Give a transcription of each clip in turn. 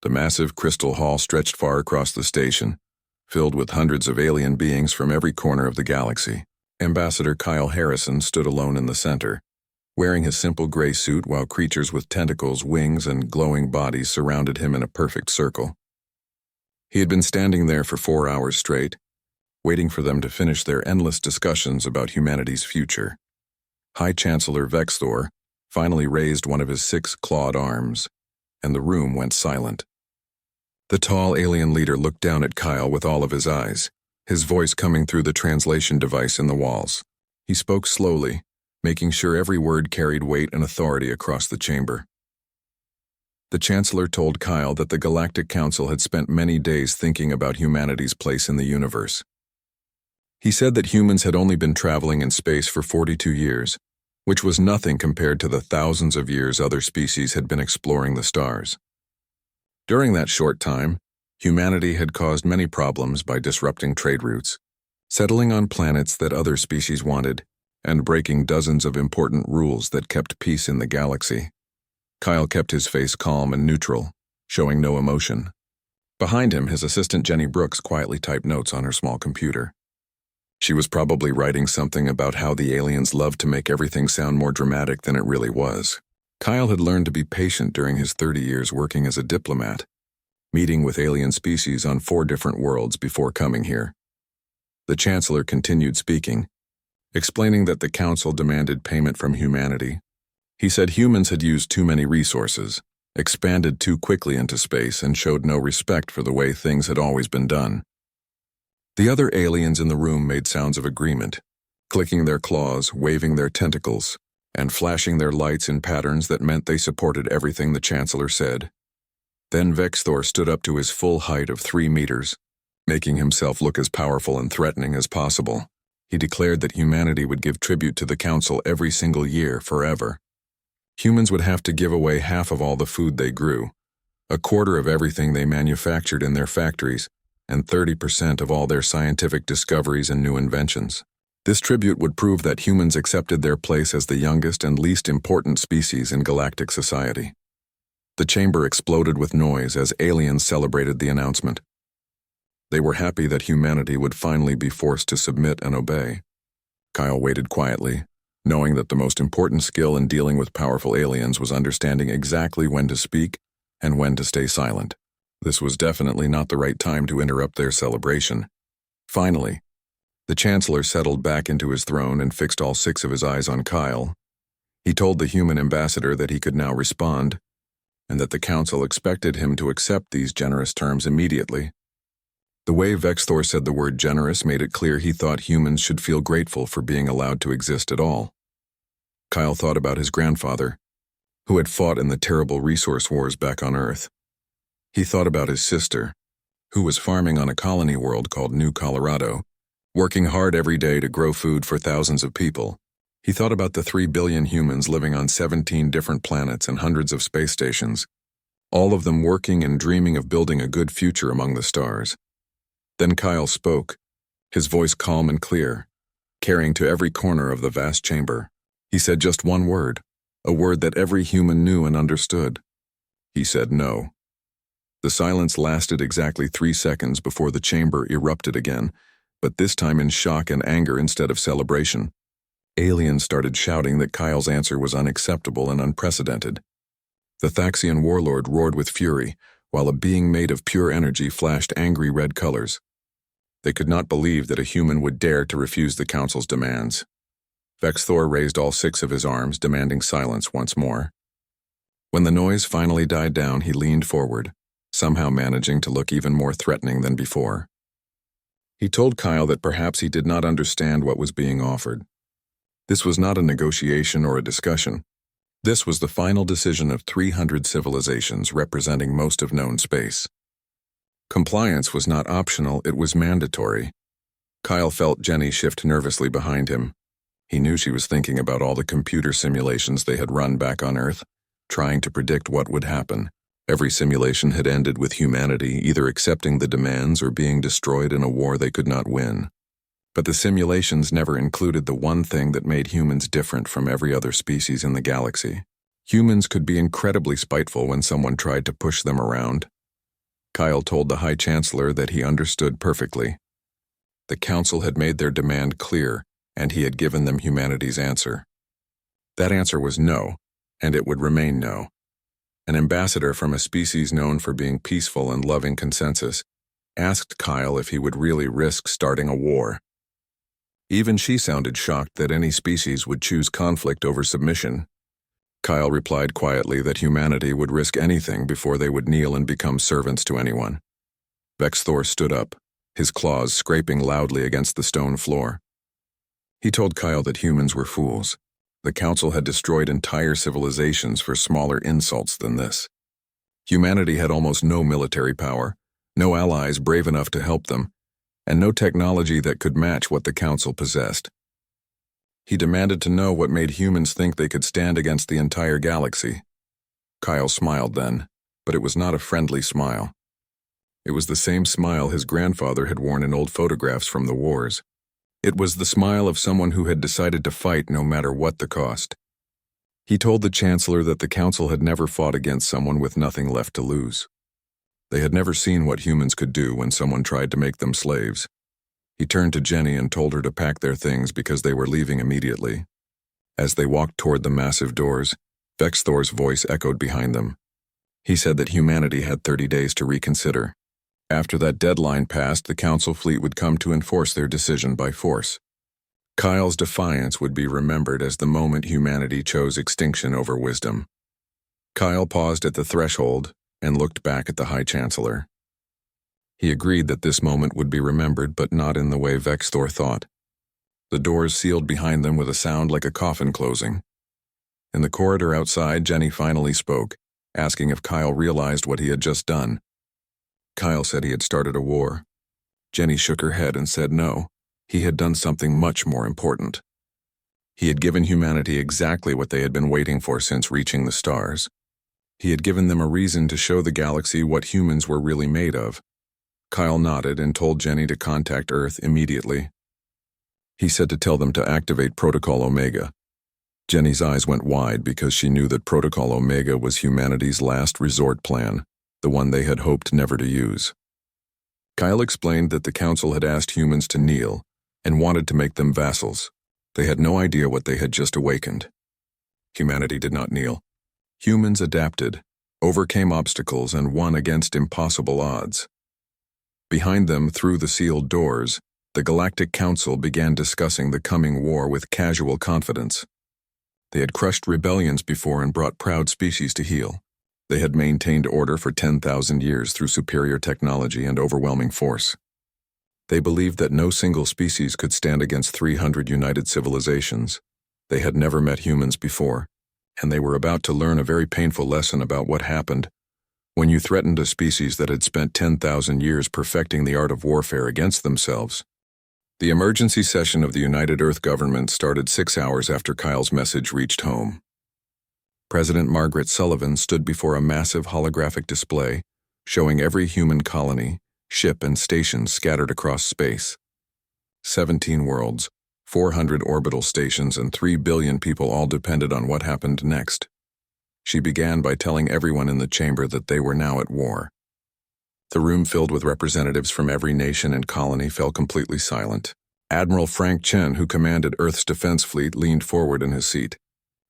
The massive crystal hall stretched far across the station, filled with hundreds of alien beings from every corner of the galaxy. Ambassador Kyle Harrison stood alone in the center, wearing his simple gray suit while creatures with tentacles, wings, and glowing bodies surrounded him in a perfect circle. He had been standing there for 4 hours straight, waiting for them to finish their endless discussions about humanity's future. High Chancellor Vexthor finally raised one of his 6 clawed arms, and the room went silent. The tall alien leader looked down at Kyle with all of his eyes, his voice coming through the translation device in the walls. He spoke slowly, making sure every word carried weight and authority across the chamber. The Chancellor told Kyle that the Galactic Council had spent many days thinking about humanity's place in the universe. He said that humans had only been traveling in space for 42 years, which was nothing compared to the thousands of years other species had been exploring the stars. During that short time, humanity had caused many problems by disrupting trade routes, settling on planets that other species wanted, and breaking dozens of important rules that kept peace in the galaxy. Kyle kept his face calm and neutral, showing no emotion. Behind him, his assistant Jenny Brooks quietly typed notes on her small computer. She was probably writing something about how the aliens loved to make everything sound more dramatic than it really was. Kyle had learned to be patient during his 30 years working as a diplomat, meeting with alien species on 4 different worlds before coming here. The Chancellor continued speaking, explaining that the Council demanded payment from humanity. He said humans had used too many resources, expanded too quickly into space, and showed no respect for the way things had always been done. The other aliens in the room made sounds of agreement, clicking their claws, waving their tentacles, and flashing their lights in patterns that meant they supported everything the Chancellor said. Then Vexthor stood up to his full height of 3 meters, making himself look as powerful and threatening as possible. He declared that humanity would give tribute to the Council every single year, forever. Humans would have to give away half of all the food they grew, a quarter of everything they manufactured in their factories, and 30% of all their scientific discoveries and new inventions. This tribute would prove that humans accepted their place as the youngest and least important species in galactic society. The chamber exploded with noise as aliens celebrated the announcement. They were happy that humanity would finally be forced to submit and obey. Kyle waited quietly, knowing that the most important skill in dealing with powerful aliens was understanding exactly when to speak and when to stay silent. This was definitely not the right time to interrupt their celebration. Finally, the Chancellor settled back into his throne and fixed all 6 of his eyes on Kyle. He told the human ambassador that he could now respond, and that the Council expected him to accept these generous terms immediately. The way Vexthor said the word generous made it clear he thought humans should feel grateful for being allowed to exist at all. Kyle thought about his grandfather, who had fought in the terrible resource wars back on Earth. He thought about his sister, who was farming on a colony world called New Colorado, working hard every day to grow food for thousands of people. He thought about the 3 billion humans living on 17 different planets and hundreds of space stations, all of them working and dreaming of building a good future among the stars. Then Kyle spoke, his voice calm and clear, carrying to every corner of the vast chamber. He said just one word, a word that every human knew and understood. He said no. The silence lasted exactly 3 seconds before the chamber erupted again, but this time in shock and anger instead of celebration. Aliens started shouting that Kyle's answer was unacceptable and unprecedented. The Thaxian warlord roared with fury, while a being made of pure energy flashed angry red colors. They could not believe that a human would dare to refuse the Council's demands. Vexthor raised all 6 of his arms, demanding silence once more. When the noise finally died down, he leaned forward, somehow managing to look even more threatening than before. He told Kyle that perhaps he did not understand what was being offered. This was not a negotiation or a discussion. This was the final decision of 300 civilizations representing most of known space. Compliance was not optional, it was mandatory. Kyle felt Jenny shift nervously behind him. He knew she was thinking about all the computer simulations they had run back on Earth, trying to predict what would happen. Every simulation had ended with humanity either accepting the demands or being destroyed in a war they could not win. But the simulations never included the one thing that made humans different from every other species in the galaxy. Humans could be incredibly spiteful when someone tried to push them around, Kyle told the High Chancellor that he understood perfectly. The Council had made their demand clear, and he had given them humanity's answer. That answer was no, and it would remain no. An ambassador from a species known for being peaceful and loving consensus asked Kyle if he would really risk starting a war. Even she sounded shocked that any species would choose conflict over submission. Kyle replied quietly that humanity would risk anything before they would kneel and become servants to anyone. Vexthor stood up, his claws scraping loudly against the stone floor. He told Kyle that humans were fools. The Council had destroyed entire civilizations for smaller insults than this. Humanity had almost no military power, no allies brave enough to help them, and no technology that could match what the Council possessed. He demanded to know what made humans think they could stand against the entire galaxy. Kyle smiled then, but it was not a friendly smile. It was the same smile his grandfather had worn in old photographs from the wars. It was the smile of someone who had decided to fight no matter what the cost. He told the Chancellor that the Council had never fought against someone with nothing left to lose. They had never seen what humans could do when someone tried to make them slaves. He turned to Jenny and told her to pack their things because they were leaving immediately. As they walked toward the massive doors, Vexthor's voice echoed behind them. He said that humanity had 30 days to reconsider. After that deadline passed, the Council fleet would come to enforce their decision by force. Kyle's defiance would be remembered as the moment humanity chose extinction over wisdom. Kyle paused at the threshold and looked back at the High Chancellor. He agreed that this moment would be remembered, but not in the way Vexthor thought. The doors sealed behind them with a sound like a coffin closing. In the corridor outside, Jenny finally spoke, asking if Kyle realized what he had just done. Kyle said he had started a war. Jenny shook her head and said no, he had done something much more important. He had given humanity exactly what they had been waiting for since reaching the stars. He had given them a reason to show the galaxy what humans were really made of. Kyle nodded and told Jenny to contact Earth immediately. He said to tell them to activate Protocol Omega. Jenny's eyes went wide because she knew that Protocol Omega was humanity's last resort plan, the one they had hoped never to use. Kyle explained that the Council had asked humans to kneel and wanted to make them vassals. They had no idea what they had just awakened. Humanity did not kneel. Humans adapted, overcame obstacles, and won against impossible odds. Behind them, through the sealed doors, the Galactic Council began discussing the coming war with casual confidence. They had crushed rebellions before and brought proud species to heel. They had maintained order for 10,000 years through superior technology and overwhelming force. They believed that no single species could stand against 300 united civilizations. They had never met humans before, and they were about to learn a very painful lesson about what happened when you threatened a species that had spent 10,000 years perfecting the art of warfare against themselves. The emergency session of the United Earth government started 6 hours after Kyle's message reached home. President Margaret Sullivan stood before a massive holographic display showing every human colony, ship, and station scattered across space. 17 worlds, 400 orbital stations, and 3 billion people all depended on what happened next. She began by telling everyone in the chamber that they were now at war. The room filled with representatives from every nation and colony fell completely silent. Admiral Frank Chen, who commanded Earth's defense fleet, leaned forward in his seat.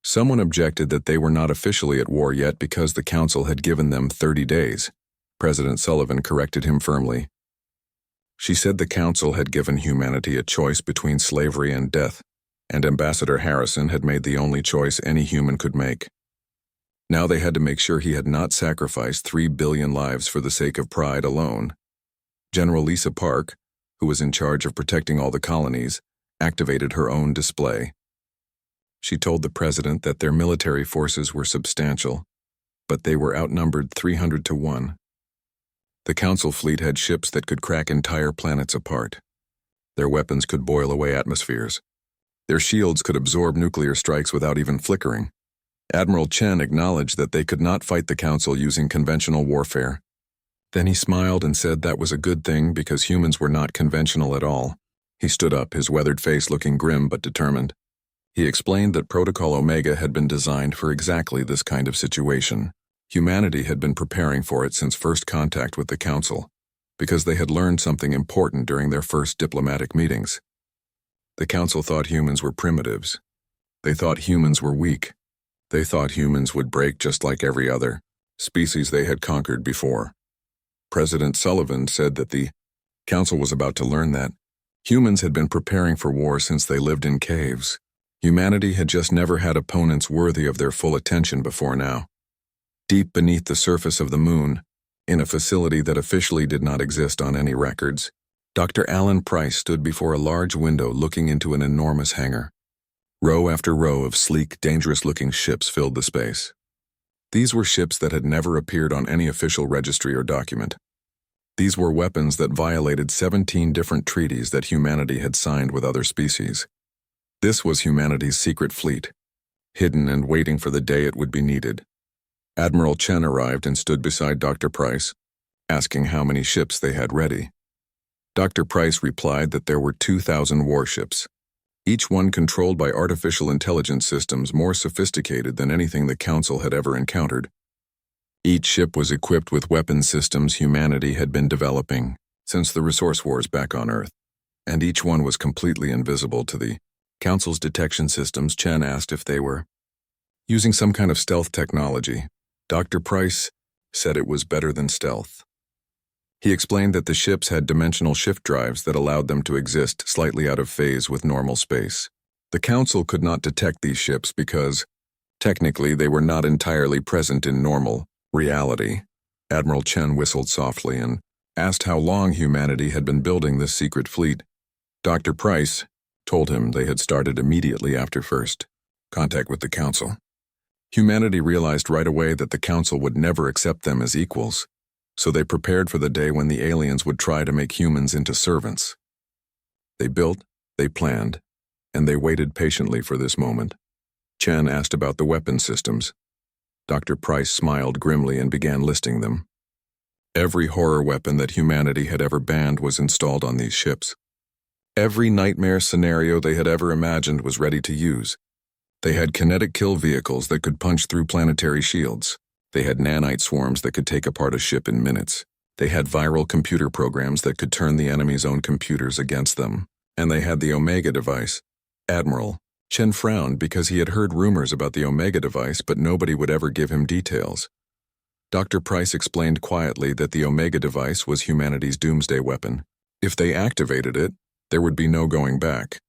Someone objected that they were not officially at war yet because the Council had given them 30 days. President Sullivan corrected him firmly. She said the Council had given humanity a choice between slavery and death, and Ambassador Harrison had made the only choice any human could make. Now they had to make sure he had not sacrificed 3 billion lives for the sake of pride alone. General Lisa Park, who was in charge of protecting all the colonies, activated her own display. She told the president that their military forces were substantial, but they were outnumbered 300 to 1. The Council fleet had ships that could crack entire planets apart. Their weapons could boil away atmospheres. Their shields could absorb nuclear strikes without even flickering. Admiral Chen acknowledged that they could not fight the Council using conventional warfare. Then he smiled and said that was a good thing because humans were not conventional at all. He stood up, his weathered face looking grim but determined. He explained that Protocol Omega had been designed for exactly this kind of situation. Humanity had been preparing for it since first contact with the Council, because they had learned something important during their first diplomatic meetings. The Council thought humans were primitives. They thought humans were weak. They thought humans would break just like every other species they had conquered before. President Sullivan said that the Council was about to learn that humans had been preparing for war since they lived in caves. Humanity had just never had opponents worthy of their full attention before now. Deep beneath the surface of the moon, in a facility that officially did not exist on any records, Dr. Alan Price stood before a large window looking into an enormous hangar. Row after row of sleek, dangerous-looking ships filled the space. These were ships that had never appeared on any official registry or document. These were weapons that violated 17 different treaties that humanity had signed with other species. This was humanity's secret fleet, hidden and waiting for the day it would be needed. Admiral Chen arrived and stood beside Dr. Price, asking how many ships they had ready. Dr. Price replied that there were 2,000 warships, each one controlled by artificial intelligence systems more sophisticated than anything the Council had ever encountered. Each ship was equipped with weapon systems humanity had been developing since the resource wars back on Earth, and each one was completely invisible to the Council's detection systems. Chen asked if they were using some kind of stealth technology. Dr. Price said it was better than stealth. He explained that the ships had dimensional shift drives that allowed them to exist slightly out of phase with normal space. The Council could not detect these ships because, technically, they were not entirely present in normal reality. Admiral Chen whistled softly and asked how long humanity had been building this secret fleet. Dr. Price told him they had started immediately after first contact with the Council. Humanity realized right away that the Council would never accept them as equals, so they prepared for the day when the aliens would try to make humans into servants. They built, they planned, and they waited patiently for this moment. Chen asked about the weapon systems. Dr. Price smiled grimly and began listing them. Every horror weapon that humanity had ever banned was installed on these ships. Every nightmare scenario they had ever imagined was ready to use. They had kinetic kill vehicles that could punch through planetary shields. They had nanite swarms that could take apart a ship in minutes. They had viral computer programs that could turn the enemy's own computers against them. And they had the Omega device. Admiral Chen frowned because he had heard rumors about the Omega device, but nobody would ever give him details. Dr. Price explained quietly that the Omega device was humanity's doomsday weapon. If they activated it, there would be no going back.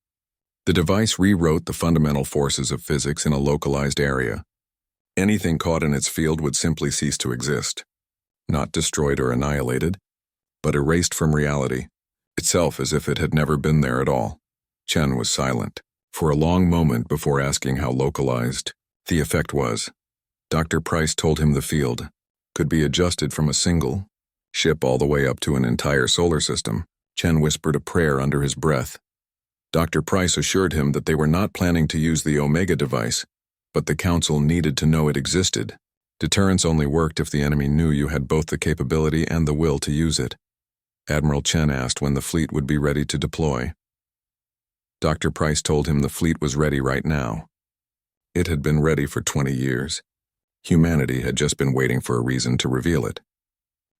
The device rewrote the fundamental forces of physics in a localized area. Anything caught in its field would simply cease to exist. Not destroyed or annihilated, but erased from reality, itself as if it had never been there at all. Chen was silent for a long moment before asking how localized the effect was. Dr. Price told him the field could be adjusted from a single ship all the way up to an entire solar system. Chen whispered a prayer under his breath. Dr. Price assured him that they were not planning to use the Omega device, but the Council needed to know it existed. Deterrence only worked if the enemy knew you had both the capability and the will to use it. Admiral Chen asked when the fleet would be ready to deploy. Dr. Price told him the fleet was ready right now. It had been ready for 20 years. Humanity had just been waiting for a reason to reveal it.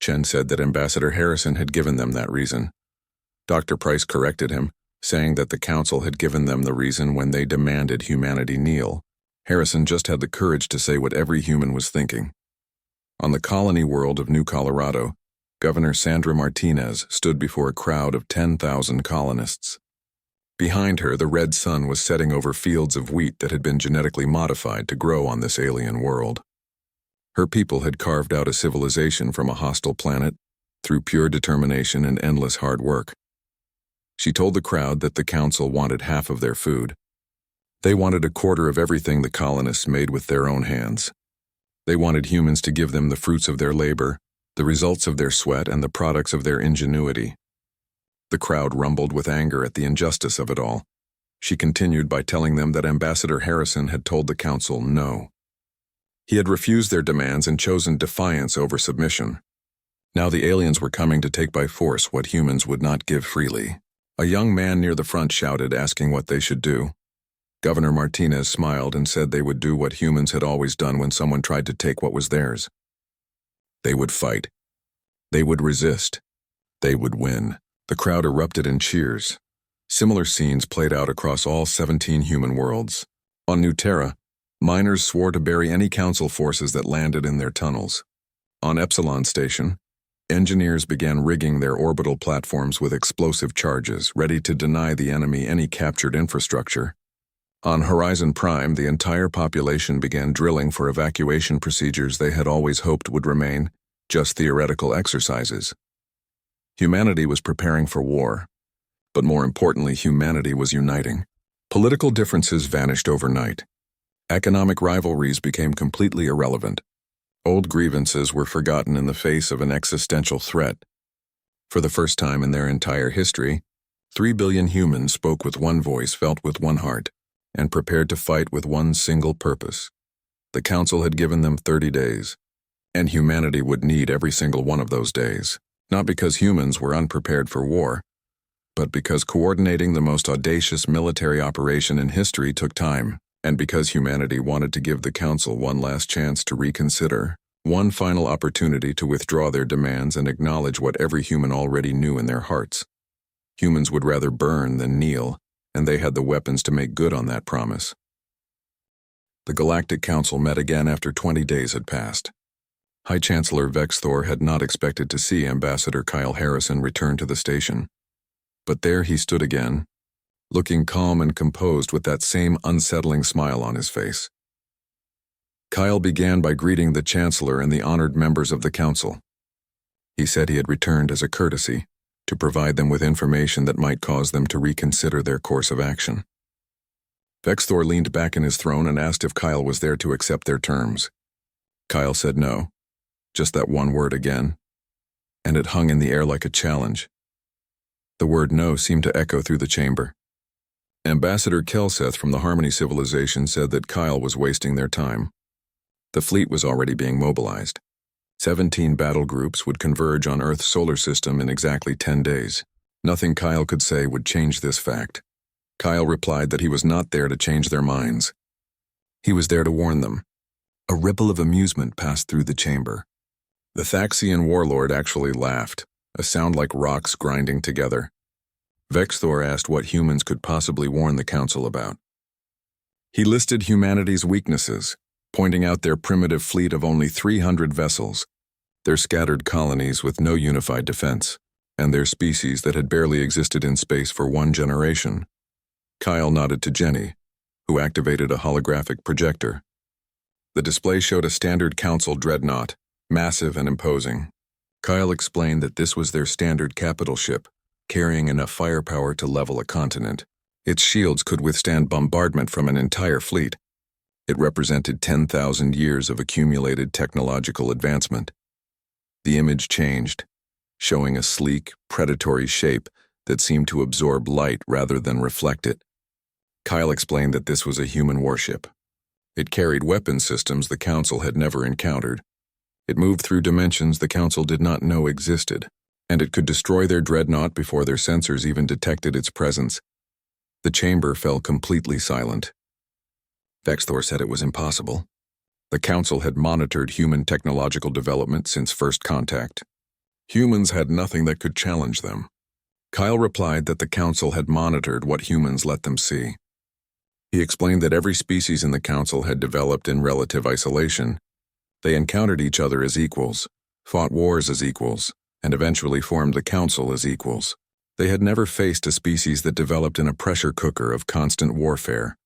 Chen said that Ambassador Harrison had given them that reason. Dr. Price corrected him, saying that the Council had given them the reason when they demanded humanity kneel. Harrison just had the courage to say what every human was thinking. On the colony world of New Colorado, Governor Sandra Martinez stood before a crowd of 10,000 colonists. Behind her, the red sun was setting over fields of wheat that had been genetically modified to grow on this alien world. Her people had carved out a civilization from a hostile planet through pure determination and endless hard work. She told the crowd that the Council wanted half of their food. They wanted a quarter of everything the colonists made with their own hands. They wanted humans to give them the fruits of their labor, the results of their sweat, and the products of their ingenuity. The crowd rumbled with anger at the injustice of it all. She continued by telling them that Ambassador Harrison had told the Council no. He had refused their demands and chosen defiance over submission. Now the aliens were coming to take by force what humans would not give freely. A young man near the front shouted, asking what they should do. Governor Martinez smiled and said they would do what humans had always done when someone tried to take what was theirs. They would fight. They would resist. They would win. The crowd erupted in cheers. Similar scenes played out across all 17 human worlds. On New Terra, miners swore to bury any council forces that landed in their tunnels. On Epsilon Station, engineers began rigging their orbital platforms with explosive charges, ready to deny the enemy any captured infrastructure. On Horizon Prime, the entire population began drilling for evacuation procedures they had always hoped would remain just theoretical exercises. Humanity was preparing for war, but more importantly, humanity was uniting. Political differences vanished overnight. Economic rivalries became completely irrelevant. Old grievances were forgotten in the face of an existential threat. For the first time in their entire history, 3 billion humans spoke with one voice, felt with one heart, and prepared to fight with one single purpose. The Council had given them 30 days, and humanity would need every single one of those days, not because humans were unprepared for war, but because coordinating the most audacious military operation in history took time, and because humanity wanted to give the Council one last chance to reconsider, one final opportunity to withdraw their demands and acknowledge what every human already knew in their hearts. Humans would rather burn than kneel, and they had the weapons to make good on that promise. The Galactic Council met again after 20 days had passed. High Chancellor Vex Thor had not expected to see Ambassador Kyle Harrison return to the station. But there he stood again, looking calm and composed with that same unsettling smile on his face. Kyle began by greeting the Chancellor and the honored members of the Council. He said he had returned as a courtesy, to provide them with information that might cause them to reconsider their course of action. Vex Thor leaned back in his throne and asked if Kyle was there to accept their terms. Kyle said no, just that one word again, and it hung in the air like a challenge. The word no seemed to echo through the chamber. Ambassador Kelseth from the Harmony civilization said that Kyle was wasting their time. The fleet was already being mobilized. 17 battle groups would converge on Earth's solar system in exactly 10 days. Nothing Kyle could say would change this fact. Kyle replied that he was not there to change their minds. He was there to warn them. A ripple of amusement passed through the chamber. The Thaxian warlord actually laughed, a sound like rocks grinding together. Vex Thor asked what humans could possibly warn the Council about. He listed humanity's weaknesses, pointing out their primitive fleet of only 300 vessels, their scattered colonies with no unified defense, and their species that had barely existed in space for one generation. Kyle nodded to Jenny, who activated a holographic projector. The display showed a standard Council dreadnought, massive and imposing. Kyle explained that this was their standard capital ship, carrying enough firepower to level a continent. Its shields could withstand bombardment from an entire fleet. It represented 10,000 years of accumulated technological advancement. The image changed, showing a sleek, predatory shape that seemed to absorb light rather than reflect it. Kyle explained that this was a human warship. It carried weapon systems the Council had never encountered. It moved through dimensions the Council did not know existed, and it could destroy their dreadnought before their sensors even detected its presence. The chamber fell completely silent. Vex Thor said it was impossible. The Council had monitored human technological development since first contact. Humans had nothing that could challenge them. Kyle replied that the Council had monitored what humans let them see. He explained that every species in the Council had developed in relative isolation. They encountered each other as equals, fought wars as equals, and eventually formed the Council as equals. They had never faced a species that developed in a pressure cooker of constant warfare.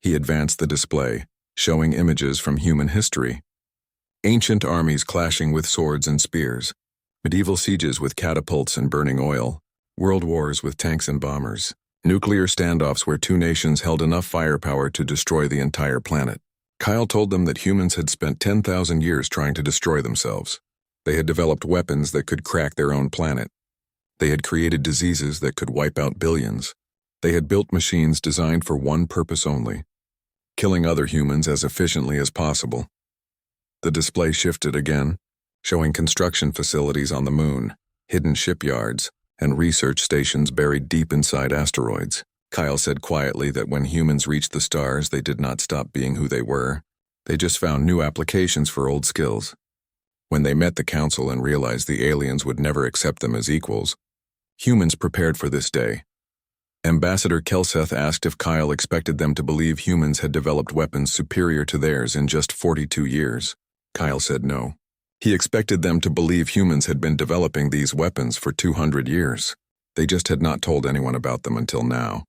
He advanced the display, showing images from human history. Ancient armies clashing with swords and spears, medieval sieges with catapults and burning oil, world wars with tanks and bombers, nuclear standoffs where two nations held enough firepower to destroy the entire planet. Kyle told them that humans had spent 10,000 years trying to destroy themselves. They had developed weapons that could crack their own planet. They had created diseases that could wipe out billions. They had built machines designed for one purpose only: killing other humans as efficiently as possible. The display shifted again, showing construction facilities on the moon, hidden shipyards, and research stations buried deep inside asteroids. Kyle said quietly that when humans reached the stars, they did not stop being who they were. They just found new applications for old skills. When they met the council and realized the aliens would never accept them as equals, humans prepared for this day. Ambassador Kelseth asked if Kyle expected them to believe humans had developed weapons superior to theirs in just 42 years. Kyle said no. He expected them to believe humans had been developing these weapons for 200 years. They just had not told anyone about them until now.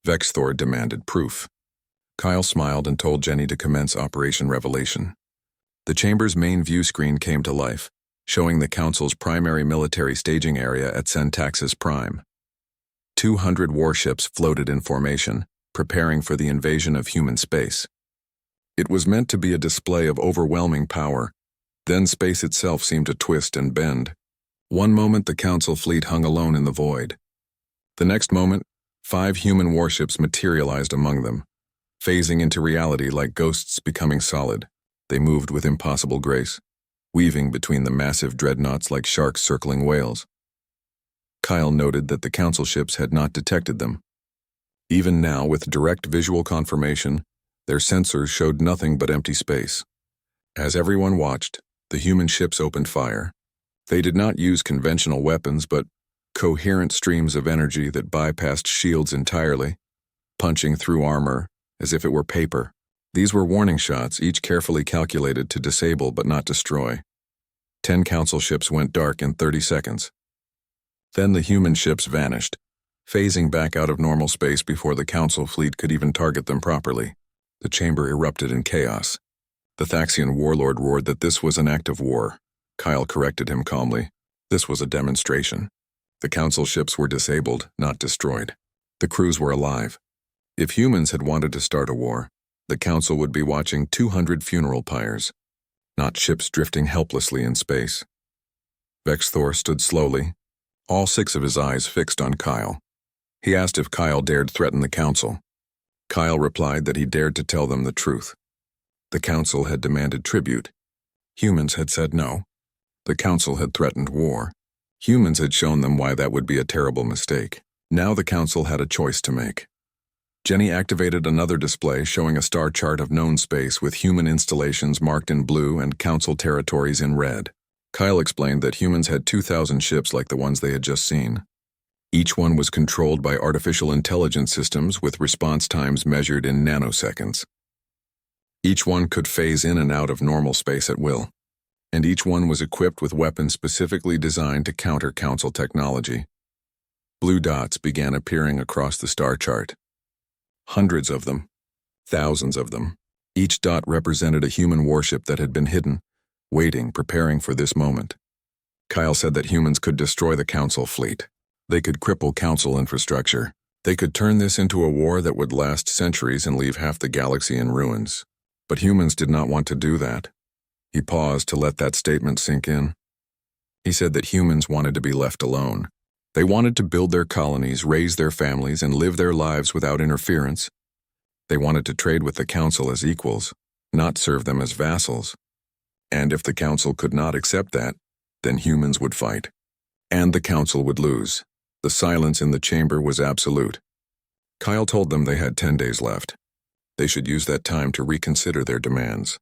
Vexthor demanded proof. Kyle smiled and told Jenny to commence Operation Revelation. The chamber's main view screen came to life, showing the Council's primary military staging area at Centaxis Prime. 200 warships floated in formation, preparing for the invasion of human space. It was meant to be a display of overwhelming power. Then space itself seemed to twist and bend. One moment the Council fleet hung alone in the void. The next moment, 5 human warships materialized among them, phasing into reality like ghosts becoming solid. They moved with impossible grace, weaving between the massive dreadnoughts like sharks circling whales. Kyle noted that the Council ships had not detected them. Even now, with direct visual confirmation, their sensors showed nothing but empty space. As everyone watched, the human ships opened fire. They did not use conventional weapons, but coherent streams of energy that bypassed shields entirely, punching through armor as if it were paper. These were warning shots, each carefully calculated to disable but not destroy. 10 Council ships went dark in 30 seconds. Then the human ships vanished, phasing back out of normal space before the Council fleet could even target them properly. The chamber erupted in chaos. The Thaxian warlord roared that this was an act of war. Kyle corrected him calmly. This was a demonstration. The Council ships were disabled, not destroyed. The crews were alive. If humans had wanted to start a war, the Council would be watching 200 funeral pyres, not ships drifting helplessly in space. Vexthor stood slowly, all 6 of his eyes fixed on Kyle. He asked if Kyle dared threaten the Council. Kyle replied that he dared to tell them the truth. The Council had demanded tribute. Humans had said no. The Council had threatened war. Humans had shown them why that would be a terrible mistake. Now the Council had a choice to make. Jenny activated another display showing a star chart of known space with human installations marked in blue and Council territories in red. Kyle explained that humans had 2,000 ships like the ones they had just seen. Each one was controlled by artificial intelligence systems with response times measured in nanoseconds. Each one could phase in and out of normal space at will, and each one was equipped with weapons specifically designed to counter Council technology. Blue dots began appearing across the star chart. Hundreds of them, thousands of them. Each dot represented a human warship that had been hidden, waiting, preparing for this moment. Kyle said that humans could destroy the Council fleet. They could cripple Council infrastructure. They could turn this into a war that would last centuries and leave half the galaxy in ruins. But humans did not want to do that. He paused to let that statement sink in. He said that humans wanted to be left alone. They wanted to build their colonies, raise their families, and live their lives without interference. They wanted to trade with the Council as equals, not serve them as vassals. And if the Council could not accept that, then humans would fight. And the Council would lose. The silence in the chamber was absolute. Kyle told them they had 10 days left. They should use that time to reconsider their demands.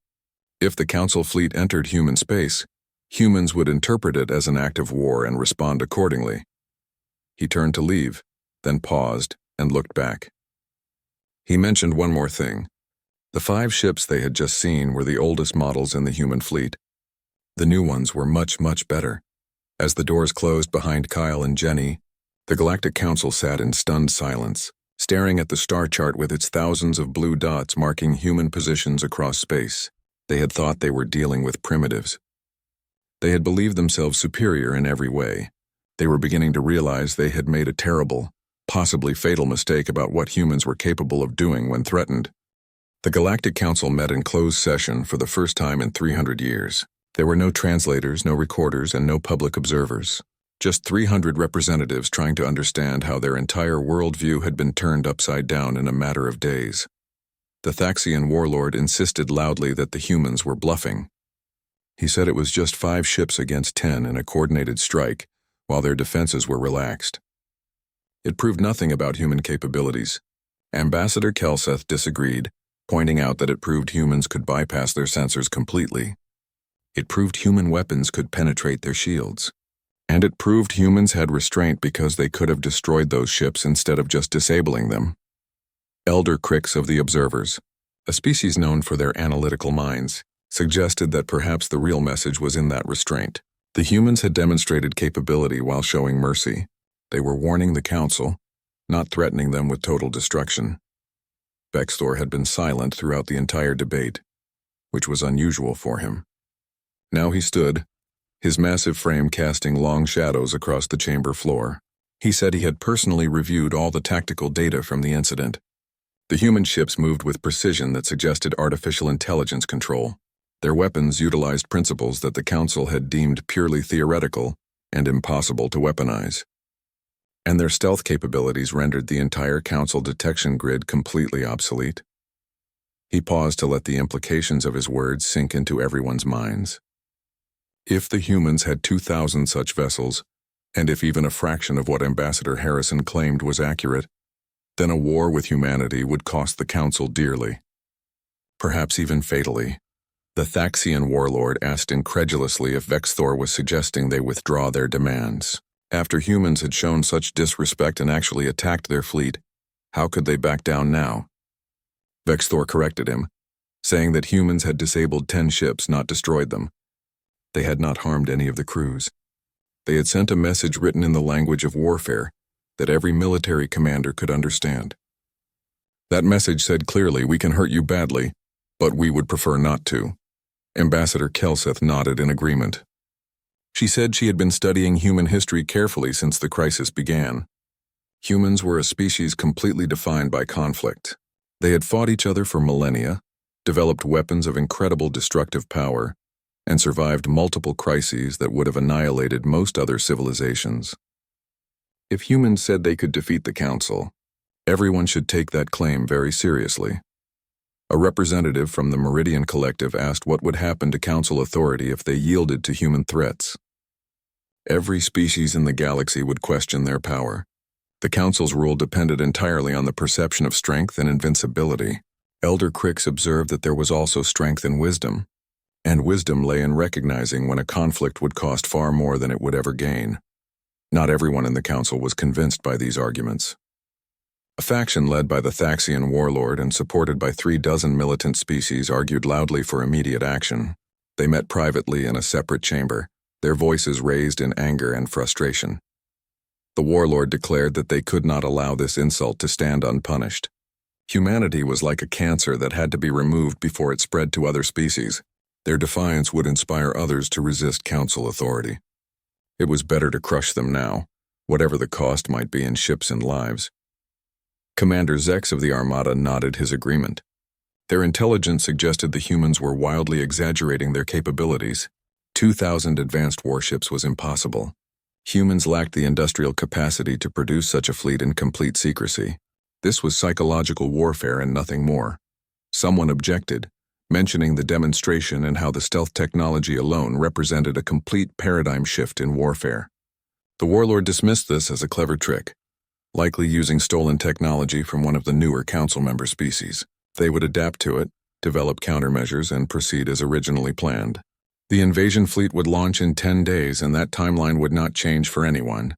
If the Council fleet entered human space, humans would interpret it as an act of war and respond accordingly. He turned to leave, then paused and looked back. He mentioned one more thing. The 5 ships they had just seen were the oldest models in the human fleet. The new ones were much, much better. As the doors closed behind Kyle and Jenny, the Galactic Council sat in stunned silence, staring at the star chart with its thousands of blue dots marking human positions across space. They had thought they were dealing with primitives. They had believed themselves superior in every way. They were beginning to realize they had made a terrible, possibly fatal mistake about what humans were capable of doing when threatened. The Galactic Council met in closed session for the first time in 300 years. There were no translators, no recorders, and no public observers. Just 300 representatives trying to understand how their entire worldview had been turned upside down in a matter of days. The Thaxian warlord insisted loudly that the humans were bluffing. He said it was just 5 ships against 10 in a coordinated strike, while their defenses were relaxed. It proved nothing about human capabilities. Ambassador Kelseth disagreed, pointing out that it proved humans could bypass their sensors completely. It proved human weapons could penetrate their shields. And it proved humans had restraint because they could have destroyed those ships instead of just disabling them. Elder Cricks of the Observers, a species known for their analytical minds, suggested that perhaps the real message was in that restraint. The humans had demonstrated capability while showing mercy. They were warning the Council, not threatening them with total destruction. Vexthor had been silent throughout the entire debate, which was unusual for him. Now he stood, his massive frame casting long shadows across the chamber floor. He said he had personally reviewed all the tactical data from the incident. The human ships moved with precision that suggested artificial intelligence control. Their weapons utilized principles that the Council had deemed purely theoretical and impossible to weaponize. And their stealth capabilities rendered the entire Council detection grid completely obsolete. He paused to let the implications of his words sink into everyone's minds. If the humans had 2,000 such vessels, and if even a fraction of what Ambassador Harrison claimed was accurate, then a war with humanity would cost the Council dearly. Perhaps even fatally. The Thaxian warlord asked incredulously if Vexthor was suggesting they withdraw their demands. After humans had shown such disrespect and actually attacked their fleet, how could they back down now? Vexthor corrected him, saying that humans had disabled 10 ships, not destroyed them. They had not harmed any of the crews. They had sent a message written in the language of warfare that every military commander could understand. That message said clearly, "We can hurt you badly, but we would prefer not to." Ambassador Kelseth nodded in agreement. She said she had been studying human history carefully since the crisis began. Humans were a species completely defined by conflict. They had fought each other for millennia, developed weapons of incredible destructive power, and survived multiple crises that would have annihilated most other civilizations. If humans said they could defeat the Council, everyone should take that claim very seriously. A representative from the Meridian Collective asked what would happen to Council authority if they yielded to human threats. Every species in the galaxy would question their power. The Council's rule depended entirely on the perception of strength and invincibility. Elder Cricks observed that there was also strength in wisdom, and wisdom lay in recognizing when a conflict would cost far more than it would ever gain. Not everyone in the Council was convinced by these arguments. A faction led by the Thaxian warlord and supported by 36 militant species argued loudly for immediate action. They met privately in a separate chamber, their voices raised in anger and frustration. The warlord declared that they could not allow this insult to stand unpunished. Humanity was like a cancer that had to be removed before it spread to other species. Their defiance would inspire others to resist Council authority. It was better to crush them now, whatever the cost might be in ships and lives. Commander Zex of the Armada nodded his agreement. Their intelligence suggested the humans were wildly exaggerating their capabilities. 2,000 advanced warships was impossible. Humans lacked the industrial capacity to produce such a fleet in complete secrecy. This was psychological warfare and nothing more. Someone objected, mentioning the demonstration and how the stealth technology alone represented a complete paradigm shift in warfare. The warlord dismissed this as a clever trick, likely using stolen technology from one of the newer Council member species. They would adapt to it, develop countermeasures, and proceed as originally planned. The invasion fleet would launch in 10 days, and that timeline would not change for anyone.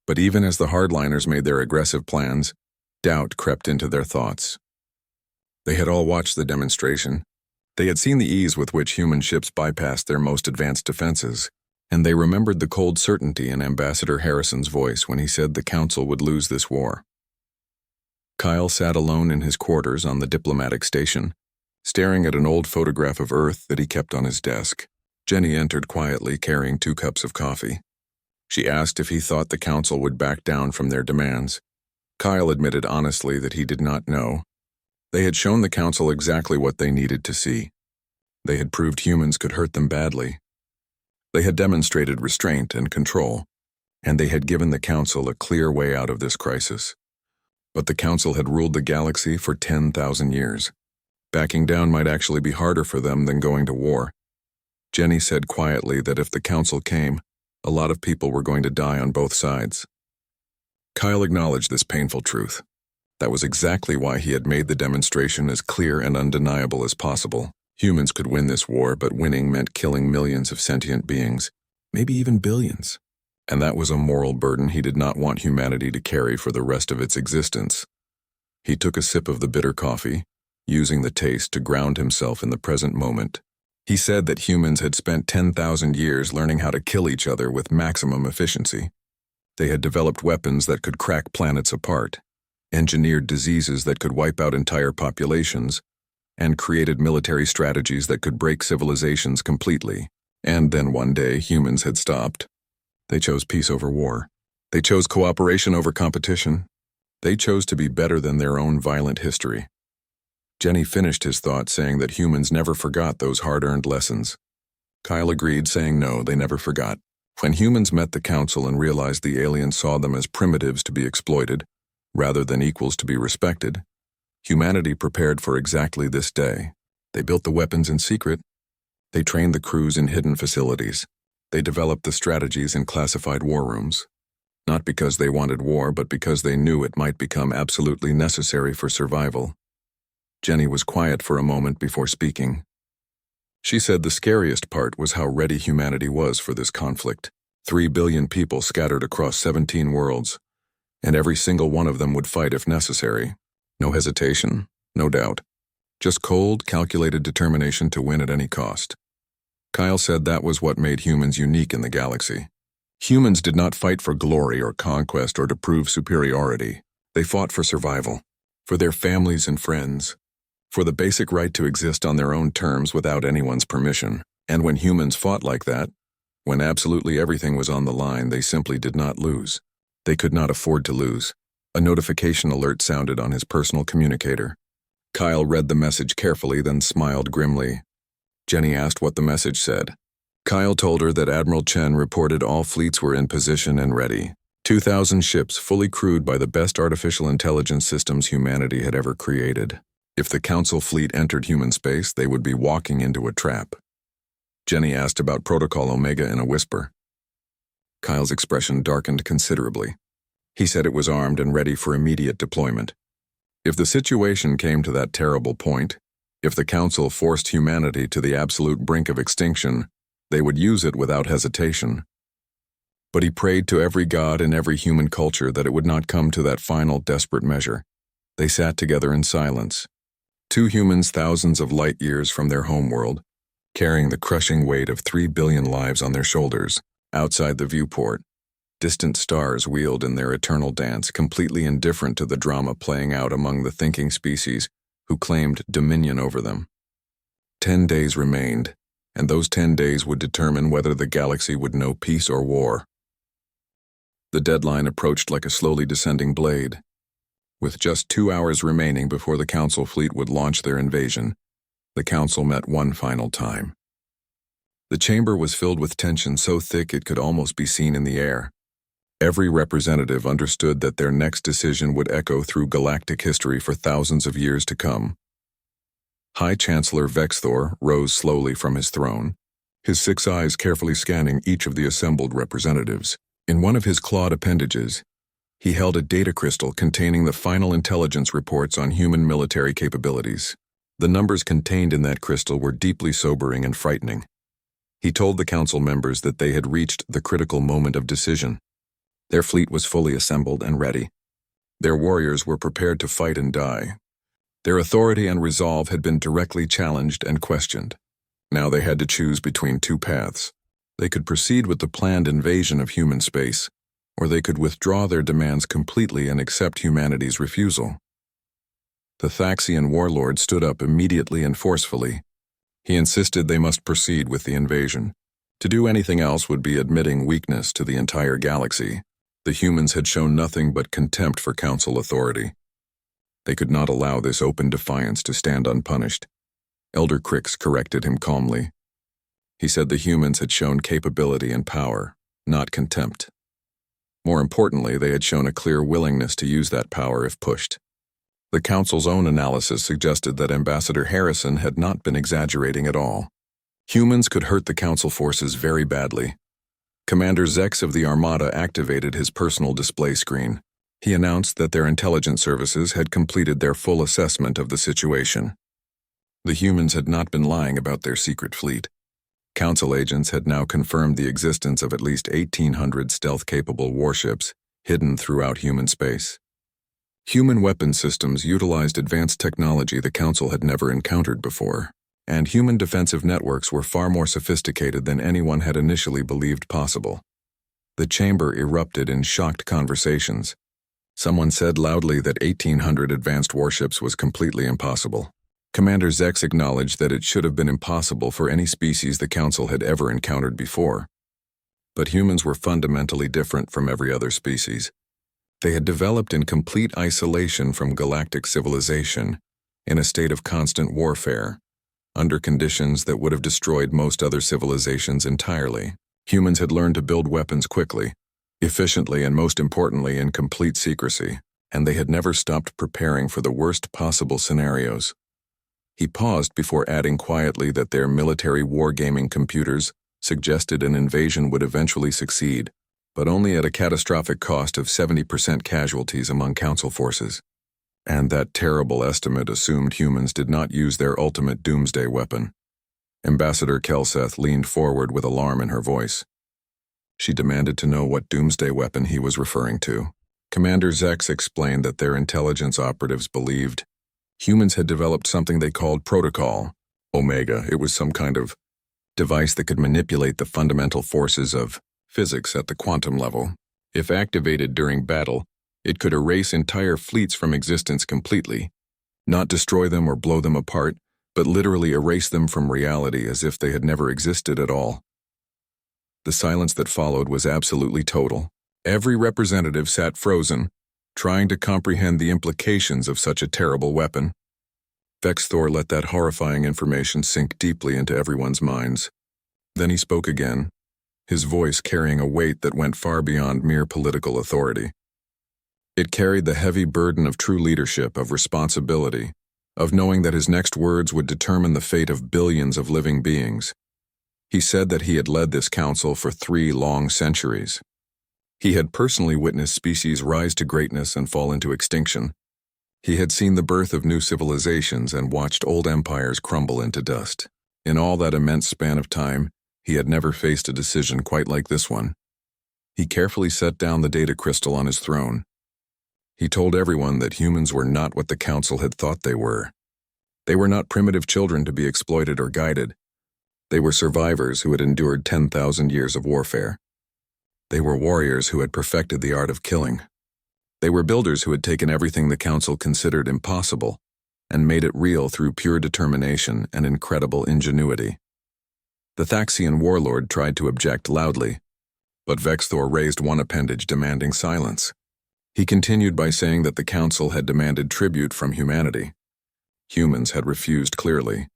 But even as the hardliners made their aggressive plans, doubt crept into their thoughts. They had all watched the demonstration. They had seen the ease with which human ships bypassed their most advanced defenses, and they remembered the cold certainty in Ambassador Harrison's voice when he said the Council would lose this war. Kyle sat alone in his quarters on the diplomatic station, staring at an old photograph of Earth that he kept on his desk. Jenny entered quietly, carrying 2 cups of coffee. She asked if he thought the Council would back down from their demands. Kyle admitted honestly that he did not know. They had shown the Council exactly what they needed to see. They had proved humans could hurt them badly. They had demonstrated restraint and control, and they had given the Council a clear way out of this crisis. But the Council had ruled the galaxy for 10,000 years. Backing down might actually be harder for them than going to war. Jenny said quietly that if the Council came, a lot of people were going to die on both sides. Kyle acknowledged this painful truth. That was exactly why he had made the demonstration as clear and undeniable as possible. Humans could win this war, but winning meant killing millions of sentient beings, maybe even billions. And that was a moral burden he did not want humanity to carry for the rest of its existence. He took a sip of the bitter coffee, using the taste to ground himself in the present moment. He said that humans had spent 10,000 years learning how to kill each other with maximum efficiency. They had developed weapons that could crack planets apart, engineered diseases that could wipe out entire populations, and created military strategies that could break civilizations completely. And then one day, humans had stopped. They chose peace over war. They chose cooperation over competition. They chose to be better than their own violent history. Jenny finished his thought, saying that humans never forgot those hard-earned lessons. Kyle agreed, saying no, they never forgot. When humans met the council and realized the aliens saw them as primitives to be exploited, rather than equals to be respected, humanity prepared for exactly this day. They built the weapons in secret. They trained the crews in hidden facilities. They developed the strategies in classified war rooms. Not because they wanted war, but because they knew it might become absolutely necessary for survival. Jenny was quiet for a moment before speaking. She said the scariest part was how ready humanity was for this conflict. 3 billion people scattered across 17 worlds, and every single one of them would fight if necessary. No hesitation, no doubt. Just cold, calculated determination to win at any cost. Kyle said that was what made humans unique in the galaxy. Humans did not fight for glory or conquest or to prove superiority. They fought for survival, for their families and friends, for the basic right to exist on their own terms without anyone's permission. And when humans fought like that, when absolutely everything was on the line, they simply did not lose. They could not afford to lose. A notification alert sounded on his personal communicator. Kyle read the message carefully, then smiled grimly. Jenny asked what the message said. Kyle told her that Admiral Chen reported all fleets were in position and ready. 2,000 ships fully crewed by the best artificial intelligence systems humanity had ever created. If the Council fleet entered human space, they would be walking into a trap. Jenny asked about Protocol Omega in a whisper. Kyle's expression darkened considerably. He said it was armed and ready for immediate deployment. If the situation came to that terrible point, if the Council forced humanity to the absolute brink of extinction, they would use it without hesitation. But he prayed to every god in every human culture that it would not come to that final desperate measure. They sat together in silence. 2 humans thousands of light years from their homeworld, carrying the crushing weight of 3 billion lives on their shoulders. Outside the viewport, distant stars wheeled in their eternal dance, completely indifferent to the drama playing out among the thinking species who claimed dominion over them. 10 days remained, and those 10 days would determine whether the galaxy would know peace or war. The deadline approached like a slowly descending blade. With just 2 hours remaining before the Council fleet would launch their invasion, the Council met one final time. The chamber was filled with tension so thick it could almost be seen in the air. Every representative understood that their next decision would echo through galactic history for thousands of years to come. High Chancellor Vexthor rose slowly from his throne, his 6 eyes carefully scanning each of the assembled representatives. In one of his clawed appendages, he held a data crystal containing the final intelligence reports on human military capabilities. The numbers contained in that crystal were deeply sobering and frightening. He told the Council members that they had reached the critical moment of decision. Their fleet was fully assembled and ready. Their warriors were prepared to fight and die. Their authority and resolve had been directly challenged and questioned. Now they had to choose between 2 paths. They could proceed with the planned invasion of human space, or they could withdraw their demands completely and accept humanity's refusal. The Thaxian warlord stood up immediately and forcefully. He insisted they must proceed with the invasion. To do anything else would be admitting weakness to the entire galaxy. The humans had shown nothing but contempt for Council authority. They could not allow this open defiance to stand unpunished. Elder Crix corrected him calmly. He said the humans had shown capability and power, not contempt. More importantly, they had shown a clear willingness to use that power if pushed. The Council's own analysis suggested that Ambassador Harrison had not been exaggerating at all. Humans could hurt the Council forces very badly. Commander Zex of the Armada activated his personal display screen. He announced that their intelligence services had completed their full assessment of the situation. The humans had not been lying about their secret fleet. Council agents had now confirmed the existence of at least 1,800 stealth-capable warships hidden throughout human space. Human weapon systems utilized advanced technology the Council had never encountered before, and human defensive networks were far more sophisticated than anyone had initially believed possible. The chamber erupted in shocked conversations. Someone said loudly that 1,800 advanced warships was completely impossible. Commander Zex acknowledged that it should have been impossible for any species the Council had ever encountered before. But humans were fundamentally different from every other species. They had developed in complete isolation from galactic civilization, in a state of constant warfare, under conditions that would have destroyed most other civilizations entirely. Humans had learned to build weapons quickly, efficiently, and most importantly in complete secrecy, and they had never stopped preparing for the worst possible scenarios. He paused before adding quietly that their military wargaming computers suggested an invasion would eventually succeed, but only at a catastrophic cost of 70% casualties among Council forces. And that terrible estimate assumed humans did not use their ultimate doomsday weapon. Ambassador Kelseth leaned forward with alarm in her voice. She demanded to know what doomsday weapon he was referring to. Commander Zex explained that their intelligence operatives believed humans had developed something they called Protocol Omega. It was some kind of device that could manipulate the fundamental forces of physics at the quantum level. If activated during battle, it could erase entire fleets from existence completely, not destroy them or blow them apart, but literally erase them from reality as if they had never existed at all. The silence that followed was absolutely total. Every representative sat frozen, trying to comprehend the implications of such a terrible weapon. Vexthor let that horrifying information sink deeply into everyone's minds. Then he spoke again, his voice carrying a weight that went far beyond mere political authority. It carried the heavy burden of true leadership, of responsibility, of knowing that his next words would determine the fate of billions of living beings. He said that he had led this council for 3 long centuries. He had personally witnessed species rise to greatness and fall into extinction. He had seen the birth of new civilizations and watched old empires crumble into dust. In all that immense span of time, he had never faced a decision quite like this one. He carefully set down the data crystal on his throne. He told everyone that humans were not what the Council had thought they were. They were not primitive children to be exploited or guided. They were survivors who had endured 10,000 years of warfare. They were warriors who had perfected the art of killing. They were builders who had taken everything the Council considered impossible and made it real through pure determination and incredible ingenuity. The Thaxian warlord tried to object loudly, but Vexthor raised one appendage demanding silence. He continued by saying that the Council had demanded tribute from humanity. Humans had refused clearly.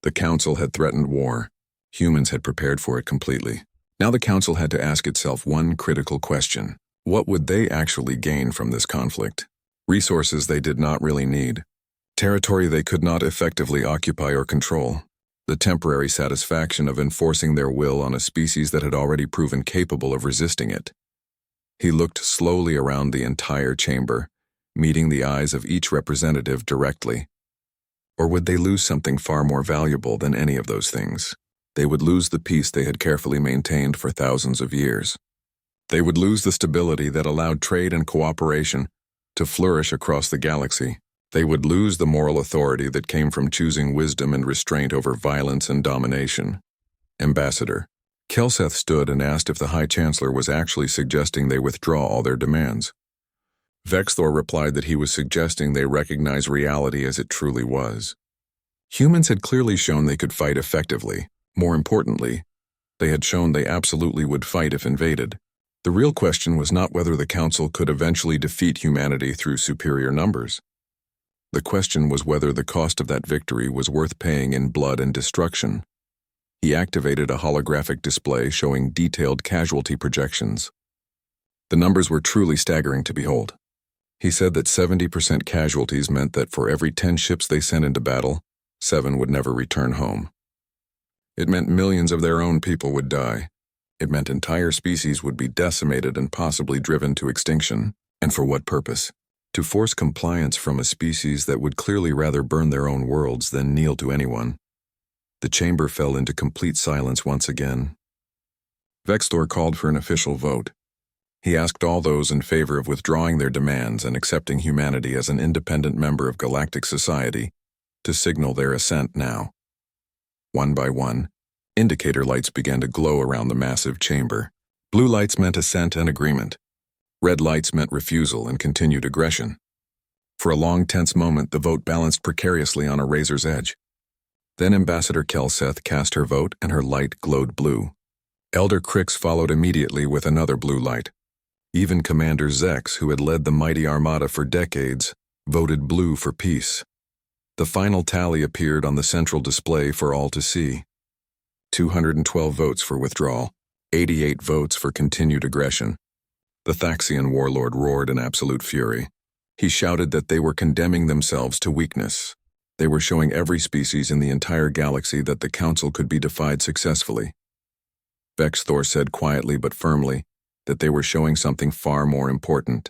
The Council had threatened war. Humans had prepared for it completely. Now the Council had to ask itself one critical question. What would they actually gain from this conflict? Resources they did not really need. Territory they could not effectively occupy or control. The temporary satisfaction of enforcing their will on a species that had already proven capable of resisting it. He looked slowly around the entire chamber, meeting the eyes of each representative directly. Or would they lose something far more valuable than any of those things? They would lose the peace they had carefully maintained for thousands of years. They would lose the stability that allowed trade and cooperation to flourish across the galaxy. They would lose the moral authority that came from choosing wisdom and restraint over violence and domination. Ambassador Kelseth stood and asked if the High Chancellor was actually suggesting they withdraw all their demands. Vexthor replied that he was suggesting they recognize reality as it truly was. Humans had clearly shown they could fight effectively. More importantly, they had shown they absolutely would fight if invaded. The real question was not whether the Council could eventually defeat humanity through superior numbers. The question was whether the cost of that victory was worth paying in blood and destruction. He activated a holographic display showing detailed casualty projections. The numbers were truly staggering to behold. He said that 70% casualties meant that for every 10 ships they sent into battle, 7 would never return home. It meant millions of their own people would die. It meant entire species would be decimated and possibly driven to extinction. And for what purpose? to force compliance from a species that would clearly rather burn their own worlds than kneel to anyone. The chamber fell into complete silence once again. Vexthor called for an official vote. He asked all those in favor of withdrawing their demands and accepting humanity as an independent member of galactic society to signal their assent now. One by one, indicator lights began to glow around the massive chamber. Blue lights meant assent and agreement. Red lights meant refusal and continued aggression. For a long, tense moment, the vote balanced precariously on a razor's edge. Then Ambassador Kelseth cast her vote and her light glowed blue. Elder Crix followed immediately with another blue light. Even Commander Zex, who had led the mighty armada for decades, voted blue for peace. The final tally appeared on the central display for all to see. 212 votes for withdrawal, 88 votes for continued aggression. The Thaxian warlord roared in absolute fury. He shouted that they were condemning themselves to weakness. They were showing every species in the entire galaxy that the Council could be defied successfully. Vexthor said quietly but firmly that they were showing something far more important.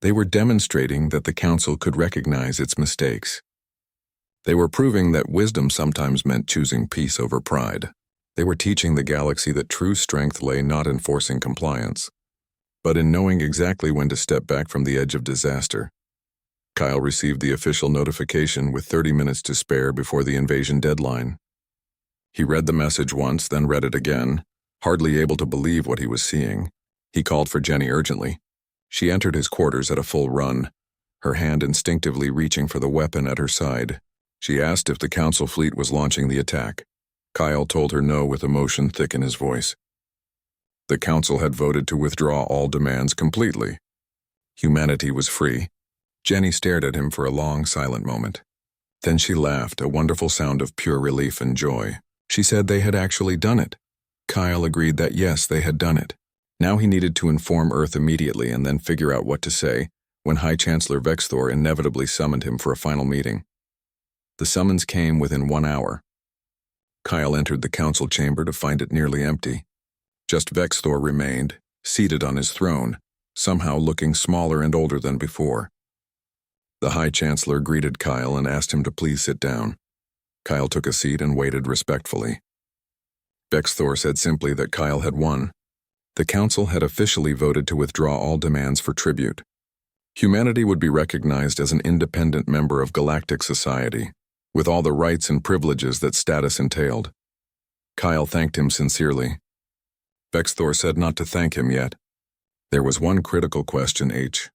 They were demonstrating that the Council could recognize its mistakes. They were proving that wisdom sometimes meant choosing peace over pride. They were teaching the galaxy that true strength lay not in forcing compliance, but in knowing exactly when to step back from the edge of disaster. Kyle received the official notification with 30 minutes to spare before the invasion deadline. He read the message once, then read it again, hardly able to believe what he was seeing. He called for Jenny urgently. She entered his quarters at a full run, her hand instinctively reaching for the weapon at her side. She asked if the Council fleet was launching the attack. Kyle told her no with emotion thick in his voice. The Council had voted to withdraw all demands completely. Humanity was free. Jenny stared at him for a long, silent moment. Then she laughed, a wonderful sound of pure relief and joy. She said they had actually done it. Kyle agreed that yes, they had done it. Now he needed to inform Earth immediately and then figure out what to say when High Chancellor Vexthor inevitably summoned him for a final meeting. The summons came within 1 hour. Kyle entered the council chamber to find it nearly empty. Just Vexthor remained, seated on his throne, somehow looking smaller and older than before. The High Chancellor greeted Kyle and asked him to please sit down. Kyle took a seat and waited respectfully. Vexthor said simply that Kyle had won. The council had officially voted to withdraw all demands for tribute. Humanity would be recognized as an independent member of galactic society, with all the rights and privileges that status entailed. Kyle thanked him sincerely. Vexthor said not to thank him yet. There was one critical question, H.